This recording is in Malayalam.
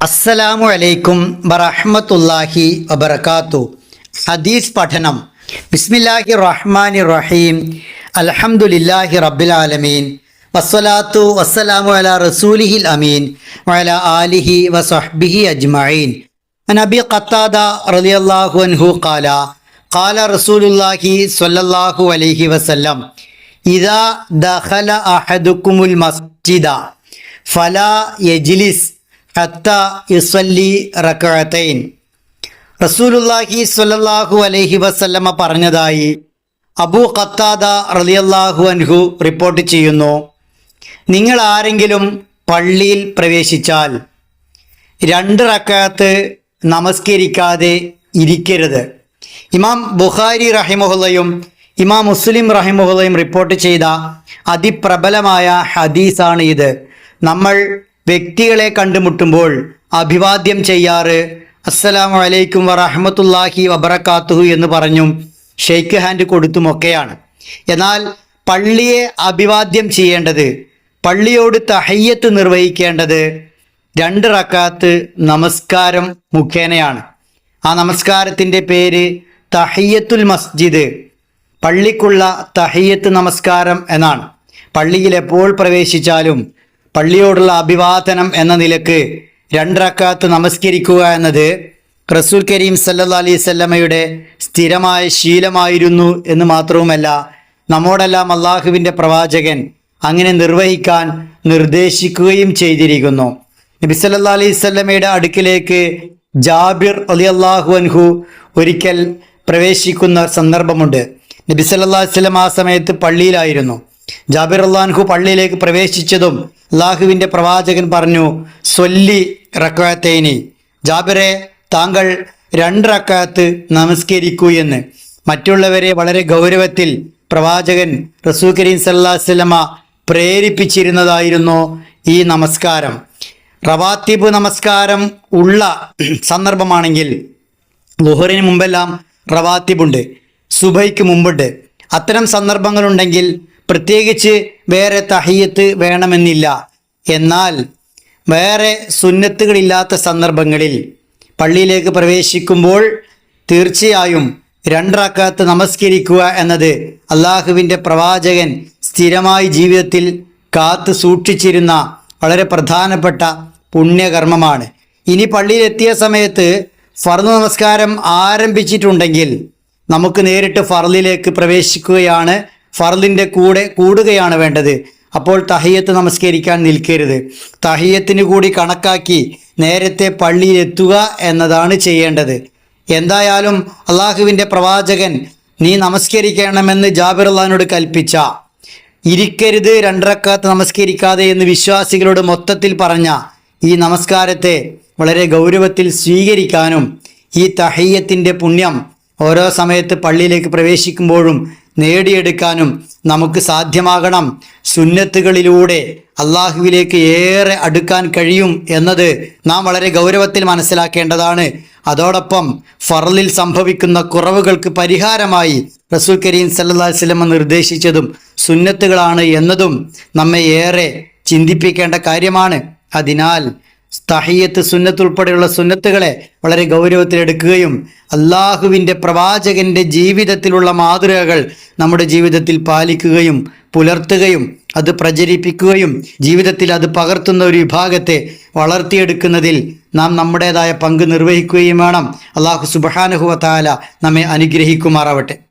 അസ്സലാമു അലൈക്കും വറഹ്മത്തുള്ളാഹി വബറകാതു. ഹദീസ് പഠനം. ബിസ്മില്ലാഹിർ റഹ്മാനിർ റഹീം. അൽഹംദുലില്ലാഹി റബ്ബിൽ ആലമീൻ. വസ്സലാത്തു വസ്സലാമു അലാ റസൂലിഹിൽ അമീൻ വഅലാ ആലിഹി വസഹ്ബിഹി അജ്മഈൻ. അൻ അബീ ഖത്താദ റളിയല്ലാഹു അൻഹു ഖാല ഖാല റസൂലുള്ളാഹി സ്വല്ലല്ലാഹു അലൈഹി വസല്ലം ഇദാ ദഖല അഹദുകുമുൽ മസ്ജിദ ഫലാ യജ്ലിസ് ഹത്താ യുസല്ലി റകഅതൈൻ. റസൂലുള്ളാഹി സ്വല്ലല്ലാഹു അലൈഹി വസല്ലമ പറഞ്ഞതായി അബൂ ഖത്താദ റളിയല്ലാഹു അൻഹു റിപ്പോർട്ട് ചെയ്യുന്നു. നിങ്ങൾ ആരെങ്കിലും പള്ളിയിൽ പ്രവേശിച്ചാൽ 2 റക്അത്ത് നമസ്കരിക്കാതെ ഇരിക്കരുത്. ഇമാം ബുഖാരി റഹിമഹുല്ലയും ഇമാം മുസ്ലിം റഹിമഹുല്ലയും റിപ്പോർട്ട് ചെയ്ത അതിപ്രബലമായ ഹദീസാണ് ഇത്. നമ്മൾ വ്യക്തികളെ കണ്ടുമുട്ടുമ്പോൾ അഭിവാദ്യം ചെയ്യാറ് അസ്സലാമു അലൈക്കും വറഹ്മത്തുള്ളാഹി വബറകാതുഹു എന്ന് പറഞ്ഞും ഷെയ്ക്ക് ഹാൻഡ് കൊടുത്തുമൊക്കെയാണ്. എന്നാൽ പള്ളിയെ അഭിവാദ്യം ചെയ്യേണ്ടത്, പള്ളിയോട് തഹയ്യത്ത് നിർവഹിക്കേണ്ടത് 2 റക്അത്ത് നമസ്കാരം മുഖേനയാണ്. ആ നമസ്കാരത്തിൻ്റെ പേര് തഹയ്യത്തുൽ മസ്ജിദ്, പള്ളിക്കുള്ള തഹയ്യത്ത് നമസ്കാരം എന്നാണ്. പള്ളിയിൽ എപ്പോൾ പ്രവേശിച്ചാലും പള്ളിയോടുള്ള അഭിവാദനം എന്ന നിലക്ക് 2 റക്അത്ത് നമസ്കരിക്കുക എന്നത് റസൂൽ കരീം സല്ലല്ലാഹു അലൈഹി വസല്ലമയുടെ സ്ഥിരമായ ശീലമായിരുന്നു എന്ന് മാത്രവുമല്ല, നമ്മോടെല്ലാം അള്ളാഹുവിൻ്റെ പ്രവാചകൻ അങ്ങനെ നിർവഹിക്കാൻ നിർദ്ദേശിക്കുകയും ചെയ്തിരിക്കുന്നു. നബി സല്ലല്ലാഹു അലൈഹി വസല്ലമയുടെ അടുക്കിലേക്ക് ജാബിർ റളിയല്ലാഹു അൻഹു ഒരിക്കൽ പ്രവേശിക്കുന്ന സന്ദർഭമുണ്ട്. നബി സല്ലല്ലാഹു അലൈഹി വസല്ലം ആ സമയത്ത് പള്ളിയിലായിരുന്നു. ജാബിർ റളിയല്ലാഹു അൻഹു പള്ളിയിലേക്ക് പ്രവേശിച്ചതും അള്ളാഹുവിൻ്റെ പ്രവാചകൻ പറഞ്ഞു, സ്വല്ലി റക്അത്തൈനി, ജാബിറെ താങ്കൾ 2 റക്അത്ത് നമസ്കരിക്കൂ എന്ന്. മറ്റുള്ളവരെ വളരെ ഗൗരവത്തിൽ പ്രവാചകൻ റസൂൽ കരീം സല്ലല്ലാഹു അലൈഹി വസല്ലമ പ്രേരിപ്പിച്ചിരുന്നതായിരുന്നു ഈ നമസ്കാരം. റവാത്തിബ് നമസ്കാരം ഉള്ള സന്ദർഭമാണെങ്കിൽ ളുഹറിന് മുമ്പെല്ലാം റവാത്തിബുണ്ട്, സുബൈക്ക് മുമ്പുണ്ട്. അത്തരം സന്ദർഭങ്ങളുണ്ടെങ്കിൽ പ്രത്യേകിച്ച് വേറെ തഹയ്യത്ത് വേണമെന്നില്ല. എന്നാൽ വേറെ സുന്നത്തുകളില്ലാത്ത സന്ദർഭങ്ങളിൽ പള്ളിയിലേക്ക് പ്രവേശിക്കുമ്പോൾ തീർച്ചയായും 2 റക്അത്ത് നമസ്കരിക്കുക എന്നത് അള്ളാഹുവിൻ്റെ പ്രവാചകൻ സ്ഥിരമായി ജീവിതത്തിൽ കാത്തു സൂക്ഷിച്ചിരുന്ന വളരെ പ്രധാനപ്പെട്ട പുണ്യകർമ്മമാണ്. ഇനി പള്ളിയിലെത്തിയ സമയത്ത് ഫർദ് നമസ്കാരം ആരംഭിച്ചിട്ടുണ്ടെങ്കിൽ നമുക്ക് നേരിട്ട് ഫർദിലേക്ക് പ്രവേശിക്കുകയാണ്, ഫർദിൻ്റെ കൂടെ കൂടുകയാണ് വേണ്ടത്. അപ്പോൾ തഹയ്യത്ത് നമസ്കരിക്കാൻ നിൽക്കരുത്. തഹയ്യത്തിന് കൂടി കണക്കാക്കി നേരത്തെ പള്ളിയിലെത്തുക എന്നതാണ് ചെയ്യേണ്ടത്. എന്തായാലും അള്ളാഹുവിൻ്റെ പ്രവാചകൻ നീ നമസ്കരിക്കണമെന്ന് ജാബിർ റളിയല്ലാഹുവിനോട് കൽപ്പിച്ച, ഇരിക്കരുത് 2 റക്അത്ത് നമസ്കരിക്കാതെ എന്ന് വിശ്വാസികളോട് മൊത്തത്തിൽ പറഞ്ഞ ഈ നമസ്കാരത്തെ വളരെ ഗൗരവത്തിൽ സ്വീകരിക്കാനും ഈ തഹയ്യത്തിൻ്റെ പുണ്യം ഓരോ സമയത്ത് പള്ളിയിലേക്ക് പ്രവേശിക്കുമ്പോഴും നേടിയെടുക്കാനും നമുക്ക് സാധ്യമാകണം. സുന്നത്തുകളിലൂടെ അള്ളാഹുവിലേക്ക് ഏറെ അടുക്കാൻ കഴിയും എന്നത് നാം വളരെ ഗൗരവത്തിൽ മനസ്സിലാക്കേണ്ടതാണ്. അതോടൊപ്പം ഫർളിൽ സംഭവിക്കുന്ന കുറവുകൾക്ക് പരിഹാരമായി റസൂൽ കരീം സല്ലല്ലാഹു അലൈഹി വസല്ലം നിർദ്ദേശിച്ചതും സുന്നത്തുകളാണ് എന്നതും നമ്മെ ഏറെ ചിന്തിപ്പിക്കേണ്ട കാര്യമാണ്. അതിനാൽ തഹയ്യത്ത് സുന്നത്ത് ഉൾപ്പെടെയുള്ള സുന്നത്തുകളെ വളരെ ഗൗരവത്തിലെടുക്കുകയും അള്ളാഹുവിൻ്റെ പ്രവാചകൻ്റെ ജീവിതത്തിലുള്ള മാതൃകകൾ നമ്മുടെ ജീവിതത്തിൽ പാലിക്കുകയും പുലർത്തുകയും അത് പ്രചരിപ്പിക്കുകയും ജീവിതത്തിൽ അത് പകർത്തുന്ന ഒരു വിഭാഗത്തെ വളർത്തിയെടുക്കുന്നതിൽ നാം നമ്മുടേതായ പങ്ക് നിർവഹിക്കുകയും വേണം. അള്ളാഹു സുബ്ഹാനഹു വ തആല നമ്മെ അനുഗ്രഹിക്കുമാറാവട്ടെ.